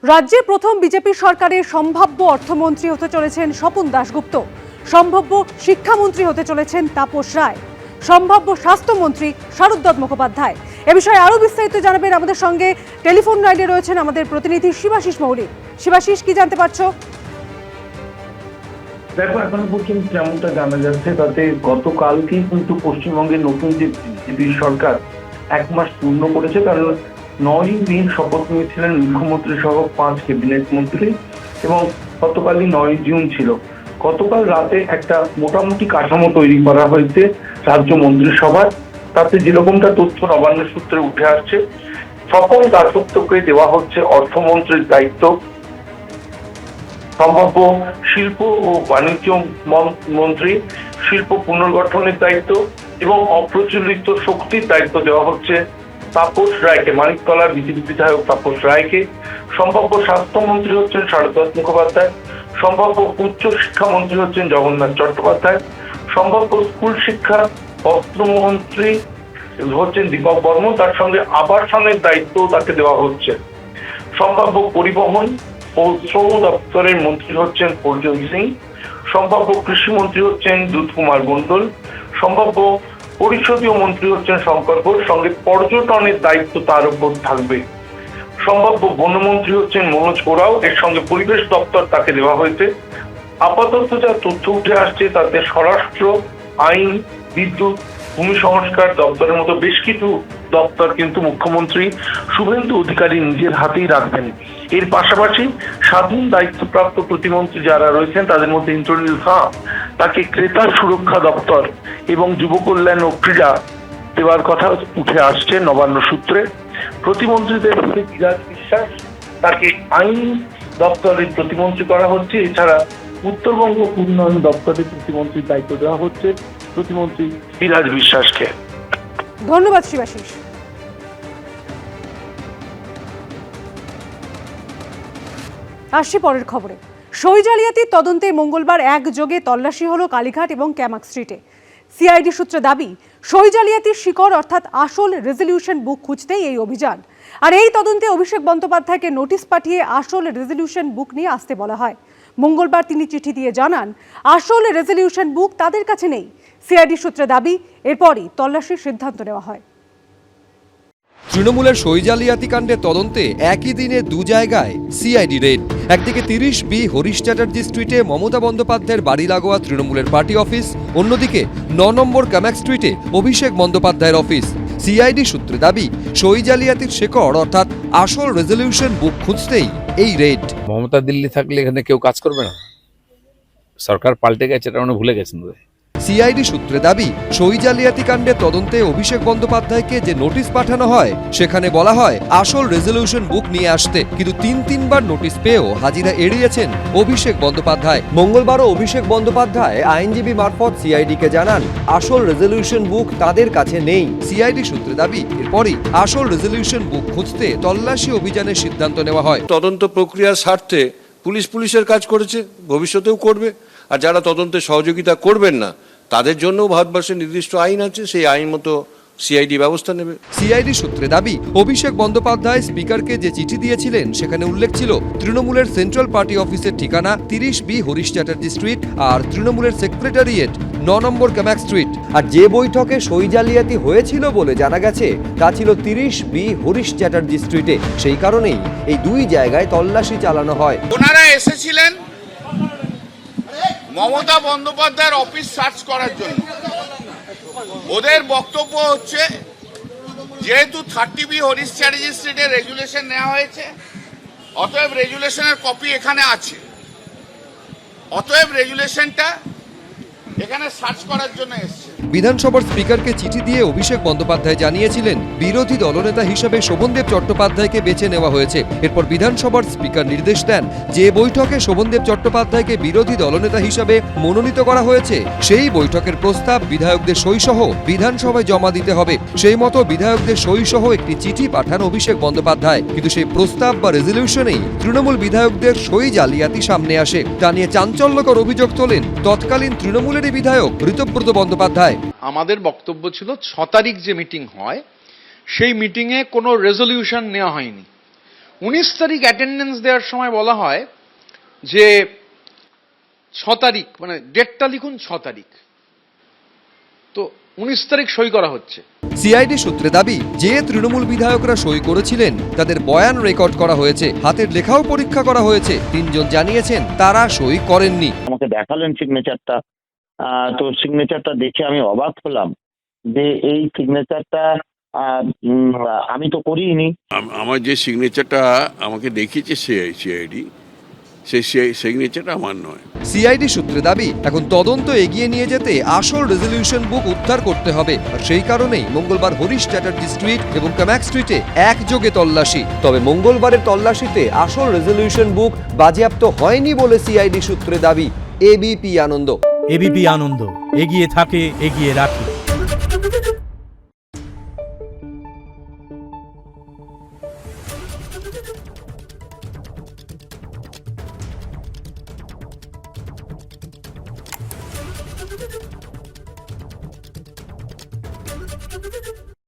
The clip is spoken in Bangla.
রাজ্যে প্রথম বিজেপি সরকারের সম্ভাব্য অর্থমন্ত্রী হতে চলেছেন স্বপন দাশগুপ্ত, সম্ভাব্য শিক্ষামন্ত্রী হতে চলেছেন তাপস রায়, সম্ভাব্য স্বাস্থ্যমন্ত্রী শারদ মুখোপাধ্যায়। এ বিষয়ে আরো বিস্তারিত জানাবেন আমাদের সঙ্গে টেলিফোন লাইনে রয়েছেন আমাদের প্রতিনিধি শিবাশিস মৌলিক। শিবাশিস, কি জানতে পারছো? দেখো, এখন পর্যন্ত যেমনটা জানা যাচ্ছে তাতে গতকালকেই কিন্তু পশ্চিমবঙ্গের নতুন যে বিজেপি সরকার 1 মাস পূর্ণ করেছে। কারণ 9ই মে শপথ নিয়েছিলেন মুখ্যমন্ত্রী সহ 5 ক্যাবিনেট মন্ত্রী এবং গতকালই 9ই জুন ছিল। গতকাল রাতে একটা মোটামুটি কাঠামো তৈরি করা হয়েছে রাজ্য মন্ত্রিসভার। তাতে যেরকমটা তথ্য নবান্ন সূত্রে উঠে আসছে, স্বপন দাশগুপ্তকে দেওয়া হচ্ছে অর্থমন্ত্রীর দায়িত্ব, সম্ভাব্য শিল্প ও বাণিজ্য মন্ত্রী শিল্প পুনর্গঠনের দায়িত্ব এবং অপ্রচলিত শক্তির দায়িত্ব দেওয়া হচ্ছে তাপস রায়কে, মানিকতলার বিজেপি বিধায়ক তাপস রায়কে। সম্ভাব্য স্বাস্থ্যমন্ত্রী হচ্ছেন শারদ মুখোপাধ্যায়, সম্ভাব্য উচ্চ শিক্ষামন্ত্রী হচ্ছেন জগন্নাথ চট্টোপাধ্যায়, সম্ভাব্য স্কুল শিক্ষা বস্ত্রমন্ত্রী হচ্ছেন দীপক বর্মন, তার সঙ্গে আবাসনের দায়িত্ব তাকে দেওয়া হচ্ছে। সম্ভাব্য পরিবহন ও শ্রম দপ্তরের মন্ত্রী হচ্ছেন অর্জুন সিং, সম্ভাব্য কৃষিমন্ত্রী হচ্ছেন দুধ কুমার মণ্ডল, সম্ভাব্য পরিষদীয় মন্ত্রী হচ্ছেন শঙ্কর ঘোষ, সঙ্গে পর্যটনের দায়িত্ব তার উপর থাকবে। সম্ভাব্য বনমন্ত্রী হচ্ছেন মনোজ ওরাও, এর সঙ্গে পরিবেশ দপ্তর তাকে দেওয়া হয়েছে। আপাতত যা তথ্য উঠে আসছে তাতে স্বরাষ্ট্র, আইন, বিদ্যুৎ, ভূমি সংস্কার দপ্তরের মতো বেশ কিছু দপ্তর কিন্তু মুখ্যমন্ত্রী শুভেন্দু অধিকারী নিজের হাতেই রাখবেন। এর পাশাপাশি স্বাধীন দায়িত্বপ্রাপ্ত প্রতিমন্ত্রী যারা রয়েছেন তাদের মধ্যে ইন্দ্রনীল খাঁ, তাকে ক্রেতা সুরক্ষা দপ্তর এবং যুব কল্যাণ ও ক্রীড়া দেওয়ার কথা উঠে আসছে নবান্ন সূত্রে। প্রতিমন্ত্রীদের মধ্যে বিরাজ বিশ্বাস, তাকে আইন দপ্তরের প্রতিমন্ত্রী করা হচ্ছে। এছাড়া উত্তরবঙ্গ উন্নয়ন দপ্তরের প্রতিমন্ত্রীর দায়িত্ব দেওয়া হচ্ছে প্রতিমন্ত্রী বিরাজ বিশ্বাসকে। ধন্যবাদ শিবাশিস। আসছি পরের খবরে। সই জালিয়াতির তদন্তে মঙ্গলবার একযোগে তল্লাশি হলো কালীঘাট এবং ক্যামাক স্ট্রিটে। সিআইডি সূত্রে দাবি, সই জালিয়াতির শিকড় অর্থাৎ আসল রেজলিউশন বুক খুঁজতেই এই অভিযান। আর এই তদন্তে অভিষেক বন্দ্যোপাধ্যায়কে নোটিশ পাঠিয়ে আসল রেজলিউশন বুক নিয়ে আসতে বলা হয়। মঙ্গলবার তিনি চিঠি দিয়ে জানান, আসল রেজলিউশন বুক তাদের কাছে নেই। সিআইডি সূত্রে দাবি, এরপরই তল্লাশির সিদ্ধান্ত নেওয়া হয়। তৃণমূলের সই জালিয়াতি কাণ্ডের তদন্তে একই দিনে 2 জায়গায় সিআইডি রেড। একদিকে 30B হরিশ চ্যাটার্জি স্ট্রিটে মমতা বন্দ্যোপাধ্যায়ের বাড়ি লাগোয়া তৃণমূলের পার্টি অফিস, অন্যদিকে 9 নম্বর ক্যামাক স্ট্রিটে অভিষেক বন্দ্যোপাধ্যায়ের অফিস। সিআইডি সূত্রে দাবি, সই জালিয়াতির শেকড় অর্থাৎ আসল রেজলিউশন বুক খুঁজতেই এই রেড। মমতা দিল্লি থাকলে এখানে কেউ কাজ করবে না, সরকার পাল্টে গেছে, এটা মানে ভুলে গেছেন। সিআইডি সূত্রে দাবি, সই জালিয়াতি কাণ্ডের তদন্তে অভিষেক বন্দ্যোপাধ্যায়কে যে নোটিশ পাঠানো হয় সেখানে বলা হয় আসল রেজলিউশন বুক নিয়ে আসতে, কিন্তু 3বার নোটিশ পেয়েও হাজিরা এড়িয়েছেন অভিষেক বন্দ্যোপাধ্যায়। মঙ্গলবারও অভিষেক বন্দ্যোপাধ্যায় আইনজীবী মারফত সিআইডিকে জানান, আসল রেজলিউশন বুক তাদের কাছে নেই। সিআইডি সূত্রে দাবি, এরপরই আসল রেজলিউশন বুক খুঁজতে তল্লাশি অভিযানের সিদ্ধান্ত নেওয়া হয়। তদন্ত প্রক্রিয়ার স্বার্থে পুলিশের কাজ করেছে, ভবিষ্যতেও করবে। আর যারা তদন্তে সহযোগিতা করবেন না তাদের জন্য ভারতবর্ষের নির্দিষ্ট আইন আছে, সেই আইন মতো সিআইডি ব্যবস্থা নেবে। সিআইডি সূত্রে দাবি, অভিষেক বন্দ্যোপাধ্যায় স্পিকারকে যে চিঠি দিয়েছিলেন সেখানে উল্লেখ ছিল তৃণমূলের সেন্ট্রাল পার্টি অফিসের ঠিকানা 30B হরিশ চ্যাটার্জি স্ট্রিট আর তৃণমূলের সেক্রেটারিয়েট 9 নম্বর ক্যামাক স্ট্রিট। আর যে বৈঠকে সই জালিয়াতি হয়েছিল বলে জানা গেছে তা ছিল 30B হরিশ চ্যাটার্জি স্ট্রিটে। সেই কারণেই এই 2 জায়গায় তল্লাশি চালানো হয়। ওনারা এসেছিলেন মমতা বন্দ্যোপাধ্যায়ের অফিস সার্চ করার জন্য। ওদের বক্তব্য হচ্ছে, যেহেতু 30B হরিশ চ্যাটার্জি স্ট্রিটে রেজুলেশন নেওয়া হয়েছে, অতএব রেজুলেশনের কপি এখানে আছে, অতএব রেজুলেশনটা এখানে সার্চ করার জন্য এসছে। বিধানসভার স্পিকারকে চিঠি দিয়ে অভিষেক বন্দ্যোপাধ্যায় জানিয়েছিলেন বিরোধী দলনেতা হিসেবে শোভনদেব চট্টোপাধ্যায়কে বেছে নেওয়া হয়েছে। এরপর বিধানসভার স্পিকার নির্দেশ দেন, যে বৈঠকে শোভনদেব চট্টোপাধ্যায়কে বিরোধী দলনেতা হিসেবে মনোনীত করা হয়েছে সেই বৈঠকের প্রস্তাব বিধায়কদের সইসহ বিধানসভায় জমা দিতে হবে। সেই মতো বিধায়কদের সইসহ একটি চিঠি পাঠান অভিষেক বন্দ্যোপাধ্যায়, কিন্তু সেই প্রস্তাব বা রেজলিউশনেই তৃণমূল বিধায়কদের সই জালিয়াতি সামনে আসে। তা নিয়ে চাঞ্চল্যকর অভিযোগ তোলেন তৎকালীন তৃণমূলের বিধায়ক ঋতব্রত বন্দ্যোপাধ্যায়। আমাদের বক্তব্য ছিল 6 তারিখ যে মিটিং হয় সেই মিটিংয়ে কোনো রেজলিউশন নেওয়া হয়নি। 19 তারিখ অ্যাটেন্ডেন্স দেওয়ার সময় বলা হয় যে 6 তারিখ, মানে ডেটটা লিখুন 6 তারিখ, তো 19 তারিখ সই করা হচ্ছে। সিআইডি সূত্রে দাবি, যে তৃণমূল বিধায়করা সই করেছিলেন তাদের বয়ান রেকর্ড করা হয়েছে, হাতের লেখাও পরীক্ষা করা হয়েছে। 3 জন জানিয়েছেন তারা সই করেননি। আমাকে দেখালেন সিগনেচারটা, তো সিগনেচারটা দেখে আমি অবাক হলাম যে এই সিগনেচারটা আমি তো করিনি। আমার যে সিগনেচারটা আমাকে দেখিয়েছে সিআইডি, সেই সিগনেচারটা আমার নয়। সিআইডি সূত্রে দাবি, এখন তদন্ত এগিয়ে নিয়ে যেতে আসল রেজলিউশন বুক উদ্ধার করতে হবে। আর সেই কারণেই মঙ্গলবার হরিশ চ্যাটার্জি স্ট্রিট এবং কামাক স্ট্রিটে একযোগে তল্লাশি। তবে মঙ্গলবারের তল্লাশিতে আসল রেজলিউশন বুক বাজেয়াপ্ত হয়নি বলে সিআইডি সূত্রে দাবি। এবিপি আনন্দ। এবিপি আনন্দ, এগিয়ে থাকে, এগিয়ে রাখে।